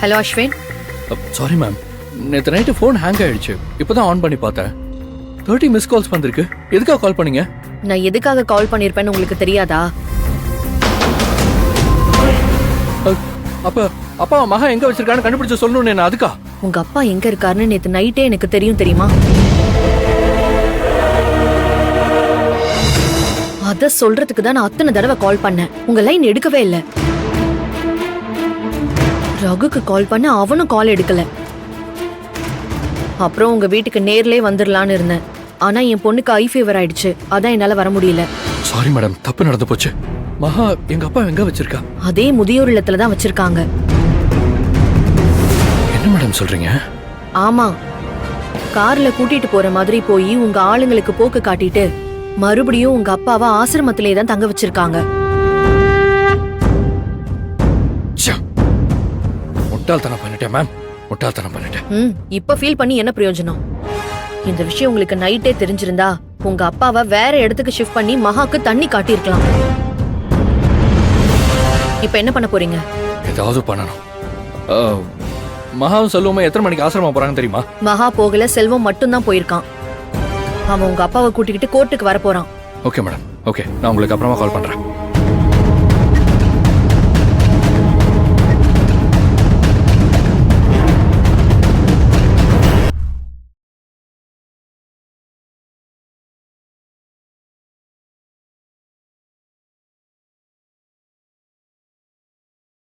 Hello Ashwin. Sorry ma'am, நேற்று night phone hang ஆயிடுச்சு. இப்போதான் ஆன் பண்ணி பார்த்தேன். 30 மிஸ் கால்ஸ் வந்திருக்கு. எதுக்காக கால் பண்ணீங்க? நான் எதுக்காக கால் பண்ணிருப்பேன்னு உங்களுக்கு தெரியாதா? அப்ப அப்பா மகா எங்க வச்சிருக்கான்னு கண்டுபிடிச்சு சொல்லணும்னு என்ன அதுக்கா? உங்க அப்பா எங்க இருக்காருன்னு நேத்து நைட்டே எனக்கு தெரியுமா? அத சொல்றதுக்கு தான் நான் அத்தனை தடவை கால் பண்ணேன். உங்க லைன் எடுக்கவே இல்ல. ரகுக்கு கால் பண்ண அவனும் கால் எடுக்கல. அப்புறம் உங்க வீட்டுக்கு நேர்லயே வந்துடலான்னு இருந்தேன். ஆனா என் பொண்ணுக்கு ஐ ஃபீவர் ஆயிடுச்சு. அதான் என்னால வர முடியல. சாரி மேடம், தப்பு நடந்து போச்சு. மகா எங்க அப்பா எங்க வச்சிருக்கா? அதே முதியோர் இல்லத்துல தான் வச்சிருக்காங்க. என்ன மேடம் சொல்றீங்க? ஆமா, கார்ல கூட்டிட்டு போற மாதிரி போய் உங்க ஆளுங்களுக்கு போக்கு காட்டிட்டு மறுபடியும் உங்க அப்பாவை ஆசிரமத்திலே தான் தங்க வச்சிருக்காங்க. முட்டாள்தனம் பண்ணிட்டேன் மேம், முட்டாள்தனம் பண்ணிட்டேன். இப்ப ஃபீல் பண்ணி என்ன பிரயோஜனம்? இந்த விஷயம் உங்களுக்கு நைட்டே தெரிஞ்சிருந்தா உங்க அப்பாவை வேற இடத்துக்கு ஷிஃப்ட் பண்ணி மகாக்கு தண்ணி காட்டியிருக்கலாம். இப்ப என்ன பண்ண போறீங்க? ஏதாவது பண்ணணும். மகாவும் செல்வமும் எத்தனை மணிக்கு ஆசிரமம் போறாங்க தெரியுமா? மகா போகல, செல்வம் மட்டும் தான் போயிருக்கான். அவன் உங்க அப்பாவை கூட்டிக்கிட்டு கோர்ட்டுக்கு வர போறான். ஓகே மேடம், ஓகே, நான் உங்களுக்கு அப்புறமா கால் பண்றேன்.